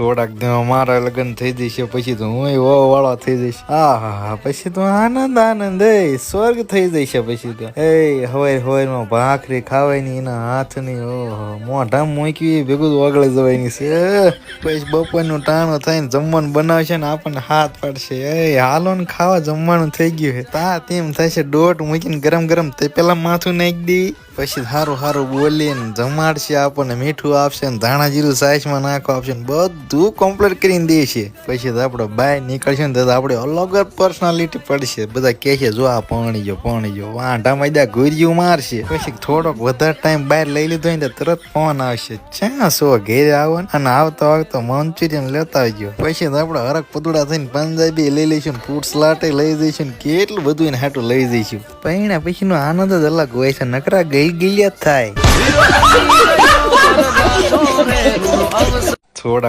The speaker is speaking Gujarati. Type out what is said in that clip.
થોડાક દિવસ મારા લગ્ન થઈ જશે પછી તો હું વાળો થઈ જઈશ. હા પછી તો આનંદ સ્વર્ગ થઈ જશે પછી તો. હવાર ભાખરી ખાવાની એના હાથની ઓહો મોઢા મૂકી ભેગું ઓગળી જવાની છે. પછી બપોરનું ટાણું થઈને જમવાનું બનાવશે ને આપણને હાથ પાડશે. હાલો ને ખાવા જમવાનું થઈ ગયું છે. તા તેમ થશે દોટ મૂકીને ગરમ ગરમ તે પેલા માથું નાખી દે. પછી સારું બોલીને જમાડશે આપણને, મીઠું આપશે ને ધાણા જીરું સાઈસમાં નાખો આપશે ને બધું કમ્પ્લીટ કરીને દે છે. પછી તો આપણે બહાર નીકળશે ને તો આપણે અલગ જ પર્સનાલિટી પડશે. બધા કહે છે જો આ પાણી જો વાંઢા મજા ગુરિયું મારશે. પછી થોડોક વધારે ટાઈમ બહાર લઈ લીધો ને તરત ફોન આવશે, ક્યાં સો ઘેરે આવો અને આવતો મંચુરિયન લેતા આવજો. પછી તો આપણે હરક પતુડા થઈને પંજાબી લઈ લઈશું ને ફ્રૂટ સલાડ લઈ જઈશું ને કેટલું બધું એને હાટું લઈ જઈશું. પૈણા પછી નો આનંદ જ અલગ હોય છે. નકરા ગિલિયા થાય. થોડાક